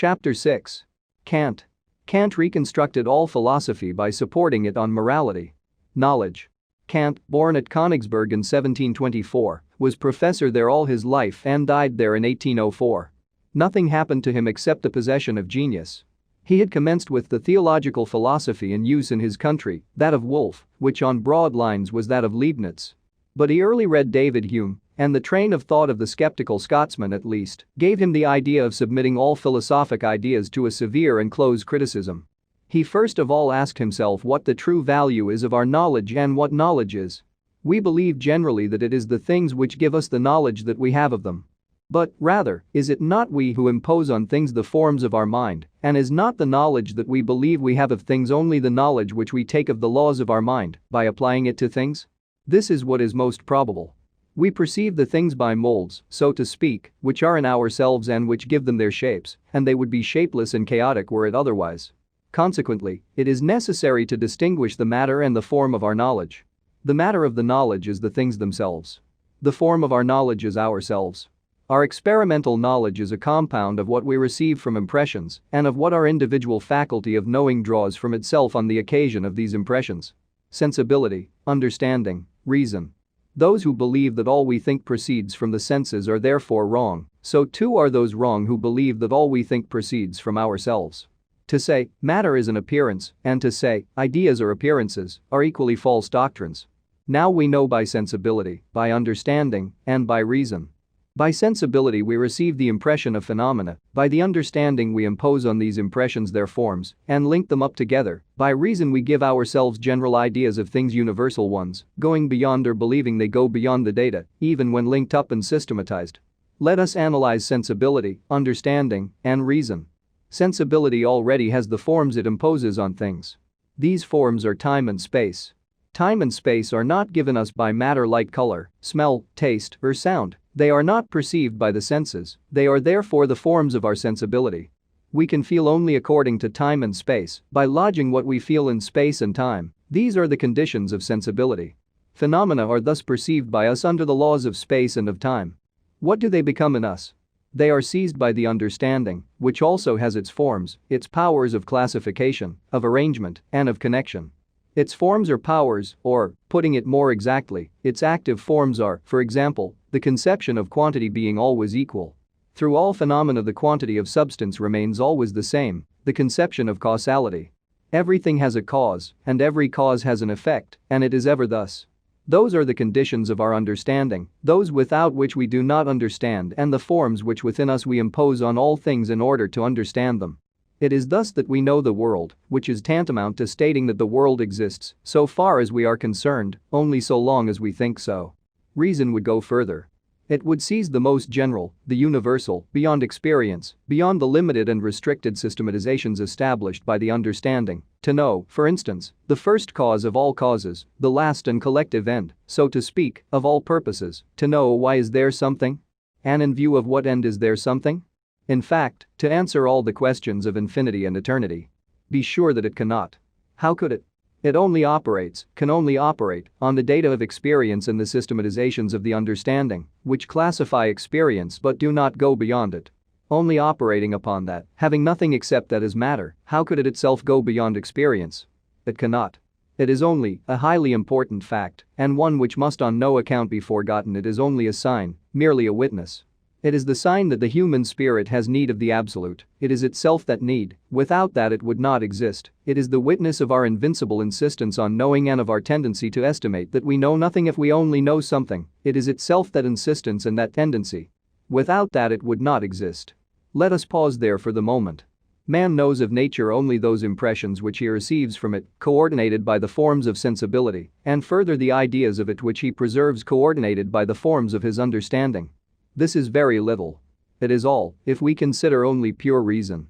Chapter 6. Kant. Kant reconstructed all philosophy by supporting it on morality. Knowledge. Kant, born at Königsberg in 1724, was professor there all his life and died there in 1804. Nothing happened to him except the possession of genius. He had commenced with the theological philosophy in use in his country, that of Wolff, which on broad lines was that of Leibniz. But he early read David Hume, and the train of thought of the skeptical Scotsman at least gave him the idea of submitting all philosophic ideas to a severe and close criticism. He first of all asked himself what the true value is of our knowledge and what knowledge is. We believe generally that it is the things which give us the knowledge that we have of them. But, rather, is it not we who impose on things the forms of our mind, and is not the knowledge that we believe we have of things only the knowledge which we take of the laws of our mind by applying it to things? This is what is most probable. We perceive the things by molds, so to speak, which are in ourselves and which give them their shapes, and they would be shapeless and chaotic were it otherwise. Consequently, it is necessary to distinguish the matter and the form of our knowledge. The matter of the knowledge is the things themselves. The form of our knowledge is ourselves. Our experimental knowledge is a compound of what we receive from impressions and of what our individual faculty of knowing draws from itself on the occasion of these impressions. Sensibility, understanding, reason. Those who believe that all we think proceeds from the senses are therefore wrong, so too are those wrong who believe that all we think proceeds from ourselves. To say, matter is an appearance, and to say, ideas are appearances, are equally false doctrines. Now we know by sensibility, by understanding, and by reason. By sensibility we receive the impression of phenomena, by the understanding we impose on these impressions their forms, and link them up together, by reason we give ourselves general ideas of things universal ones, going beyond or believing they go beyond the data, even when linked up and systematized. Let us analyze sensibility, understanding, and reason. Sensibility already has the forms it imposes on things. These forms are time and space. Time and space are not given us by matter like color, smell, taste, or sound. They are not perceived by the senses, they are therefore the forms of our sensibility. We can feel only according to time and space, by lodging what we feel in space and time. These are the conditions of sensibility. Phenomena are thus perceived by us under the laws of space and of time. What do they become in us? They are seized by the understanding, which also has its forms, its powers of classification, of arrangement, and of connection. Its forms or powers, or, putting it more exactly, its active forms are, for example, the conception of quantity being always equal. Through all phenomena the quantity of substance remains always the same, the conception of causality. Everything has a cause, and every cause has an effect, and it is ever thus. Those are the conditions of our understanding, those without which we do not understand, and the forms which within us we impose on all things in order to understand them. It is thus that we know the world, which is tantamount to stating that the world exists, so far as we are concerned, only so long as we think so. Reason would go further. It would seize the most general, the universal, beyond experience, beyond the limited and restricted systematizations established by the understanding, to know, for instance, the first cause of all causes, the last and collective end, so to speak, of all purposes, to know why is there something? And in view of what end is there something? In fact, to answer all the questions of infinity and eternity. Be sure that it cannot. How could it? It only operates, can only operate, on the data of experience and the systematizations of the understanding, which classify experience but do not go beyond it. Only operating upon that, having nothing except that as matter, how could it itself go beyond experience? It cannot. It is only a highly important fact, and one which must on no account be forgotten. It is only a sign, merely a witness. It is the sign that the human spirit has need of the absolute, it is itself that need, without that it would not exist. It is the witness of our invincible insistence on knowing and of our tendency to estimate that we know nothing if we only know something. It is itself that insistence and that tendency. Without that it would not exist. Let us pause there for the moment. Man knows of nature only those impressions which he receives from it, coordinated by the forms of sensibility, and further the ideas of it which he preserves coordinated by the forms of his understanding. This is very little. It is all, if we consider only pure reason.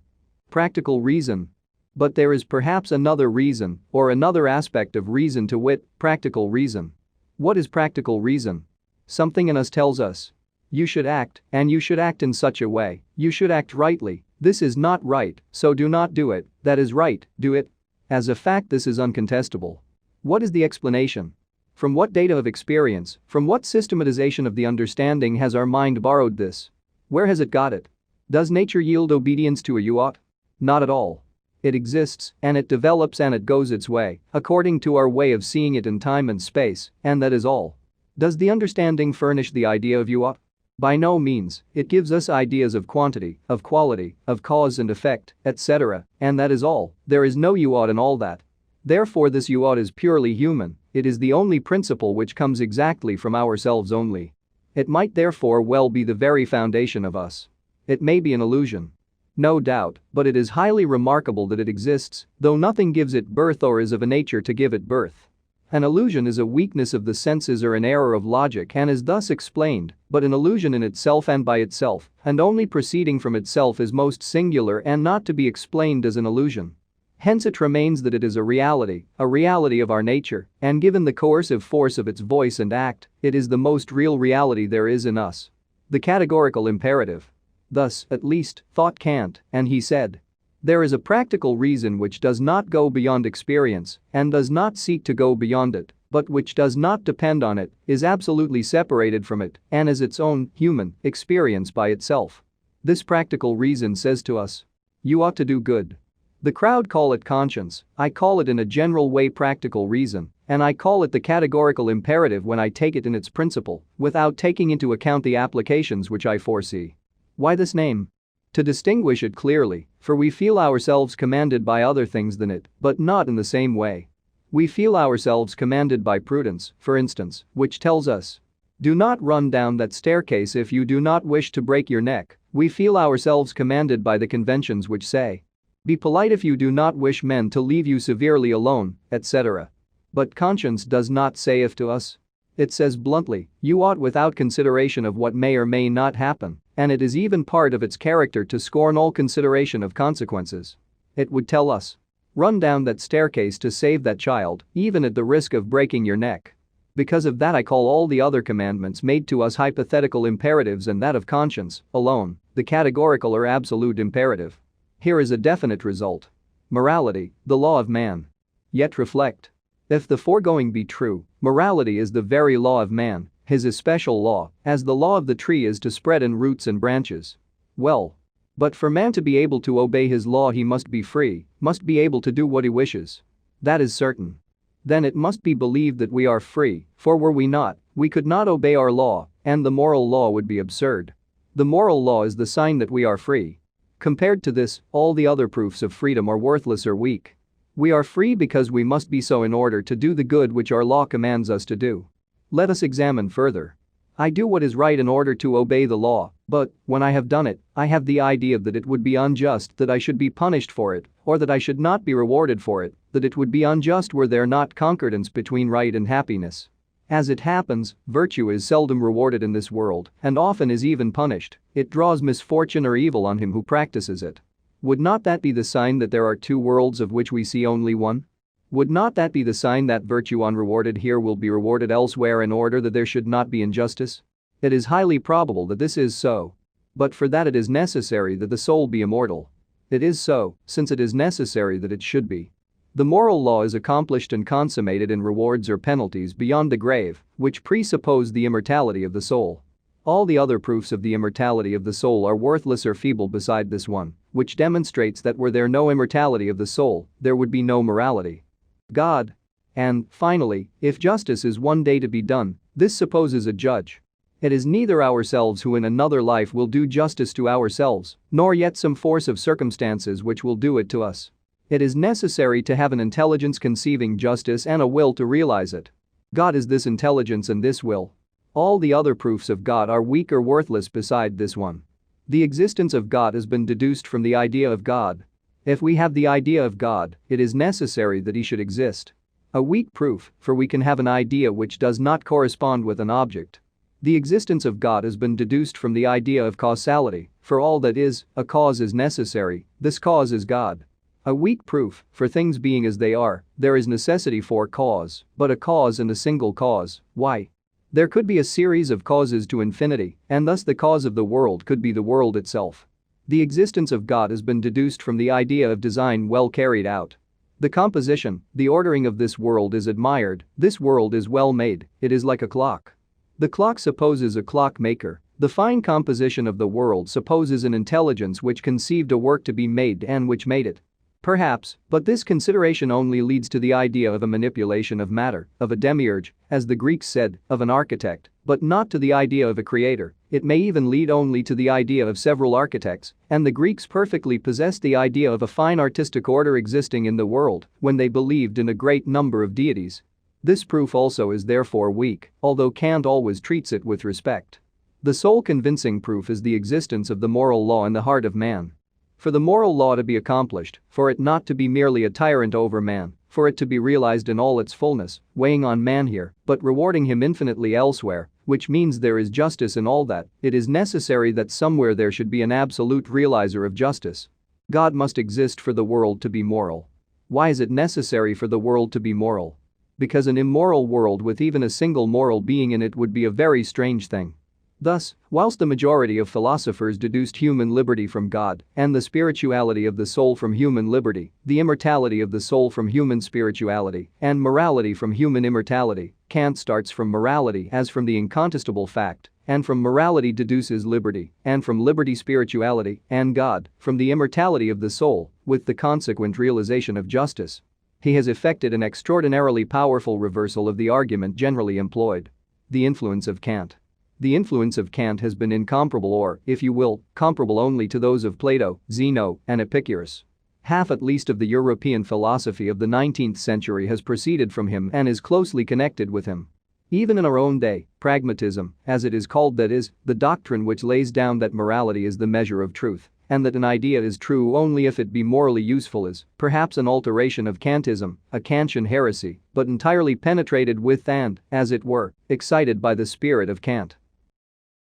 Practical reason. But there is perhaps another reason, or another aspect of reason, to wit, practical reason. What is practical reason? Something in us tells us. You should act, and you should act in such a way, you should act rightly, this is not right, so do not do it, that is right, do it. As a fact this is uncontestable. What is the explanation? From what data of experience, from what systematization of the understanding has our mind borrowed this? Where has it got it? Does nature yield obedience to a you ought? Not at all. It exists, and it develops and it goes its way, according to our way of seeing it in time and space, and that is all. Does the understanding furnish the idea of you ought? By no means, it gives us ideas of quantity, of quality, of cause and effect, etc., and that is all. There is no you ought in all that. Therefore this you ought is purely human, it is the only principle which comes exactly from ourselves only. It might therefore well be the very foundation of us. It may be an illusion. No doubt, but it is highly remarkable that it exists, though nothing gives it birth or is of a nature to give it birth. An illusion is a weakness of the senses or an error of logic and is thus explained, but an illusion in itself and by itself, and only proceeding from itself is most singular and not to be explained as an illusion. Hence it remains that it is a reality of our nature, and given the coercive force of its voice and act, it is the most real reality there is in us. The categorical imperative. Thus, at least, thought Kant, and he said, there is a practical reason which does not go beyond experience and does not seek to go beyond it, but which does not depend on it, is absolutely separated from it, and is its own, human, experience by itself. This practical reason says to us, you ought to do good. The crowd call it conscience, I call it in a general way practical reason, and I call it the categorical imperative when I take it in its principle, without taking into account the applications which I foresee. Why this name? To distinguish it clearly, for we feel ourselves commanded by other things than it, but not in the same way. We feel ourselves commanded by prudence, for instance, which tells us, do not run down that staircase if you do not wish to break your neck. We feel ourselves commanded by the conventions which say, be polite if you do not wish men to leave you severely alone, etc. But conscience does not say if to us. It says bluntly, you ought without consideration of what may or may not happen, and it is even part of its character to scorn all consideration of consequences. It would tell us, run down that staircase to save that child, even at the risk of breaking your neck. Because of that I call all the other commandments made to us hypothetical imperatives and that of conscience, alone, the categorical or absolute imperative. Here is a definite result. Morality, the law of man. Yet reflect. If the foregoing be true, morality is the very law of man, his especial law, as the law of the tree is to spread in roots and branches. Well. But for man to be able to obey his law he must be free, must be able to do what he wishes. That is certain. Then it must be believed that we are free, for were we not, we could not obey our law, and the moral law would be absurd. The moral law is the sign that we are free. Compared to this, all the other proofs of freedom are worthless or weak. We are free because we must be so in order to do the good which our law commands us to do. Let us examine further. I do what is right in order to obey the law, but, when I have done it, I have the idea that it would be unjust that I should be punished for it, or that I should not be rewarded for it, that it would be unjust were there not concordance between right and happiness. As it happens, virtue is seldom rewarded in this world, and often is even punished. It draws misfortune or evil on him who practices it. Would not that be the sign that there are two worlds of which we see only one? Would not that be the sign that virtue unrewarded here will be rewarded elsewhere in order that there should not be injustice? It is highly probable that this is so. But for that it is necessary that the soul be immortal. It is so, since it is necessary that it should be. The moral law is accomplished and consummated in rewards or penalties beyond the grave, which presuppose the immortality of the soul. All the other proofs of the immortality of the soul are worthless or feeble beside this one, which demonstrates that were there no immortality of the soul, there would be no morality. God. And, finally, if justice is one day to be done, this supposes a judge. It is neither ourselves who in another life will do justice to ourselves, nor yet some force of circumstances which will do it to us. It is necessary to have an intelligence conceiving justice and a will to realize it. God is this intelligence and this will. All the other proofs of God are weak or worthless beside this one. The existence of God has been deduced from the idea of God. If we have the idea of God, it is necessary that he should exist. A weak proof, for we can have an idea which does not correspond with an object. The existence of God has been deduced from the idea of causality, for all that is, a cause is necessary, this cause is God. A weak proof, for things being as they are, there is necessity for cause, but a cause and a single cause, why? There could be a series of causes to infinity, and thus the cause of the world could be the world itself. The existence of God has been deduced from the idea of design well carried out. The composition, the ordering of this world is admired, this world is well made, it is like a clock. The clock supposes a clockmaker, The fine composition of the world supposes an intelligence which conceived a work to be made and which made it. Perhaps, but this consideration only leads to the idea of a manipulation of matter, of a demiurge, as the Greeks said, of an architect, but not to the idea of a creator. It may even lead only to the idea of several architects, and the Greeks perfectly possessed the idea of a fine artistic order existing in the world when they believed in a great number of deities. This proof also is therefore weak, although Kant always treats it with respect. The sole convincing proof is the existence of the moral law in the heart of man. For the moral law to be accomplished, for it not to be merely a tyrant over man, for it to be realized in all its fullness, weighing on man here, but rewarding him infinitely elsewhere, which means there is justice in all that, it is necessary that somewhere there should be an absolute realizer of justice. God must exist for the world to be moral. Why is it necessary for the world to be moral? Because an immoral world with even a single moral being in it would be a very strange thing. Thus, whilst the majority of philosophers deduced human liberty from God and the spirituality of the soul from human liberty, the immortality of the soul from human spirituality, and morality from human immortality, Kant starts from morality as from the incontestable fact, and from morality deduces liberty, and from liberty spirituality, and God, from the immortality of the soul, with the consequent realization of justice. He has effected an extraordinarily powerful reversal of the argument generally employed. The influence of Kant. The influence of Kant has been incomparable or, if you will, comparable only to those of Plato, Zeno, and Epicurus. Half at least of the European philosophy of the 19th century has proceeded from him and is closely connected with him. Even in our own day, pragmatism, as it is called, that is, the doctrine which lays down that morality is the measure of truth, and that an idea is true only if it be morally useful, is, perhaps, an alteration of Kantism, a Kantian heresy, but entirely penetrated with and, as it were, excited by the spirit of Kant.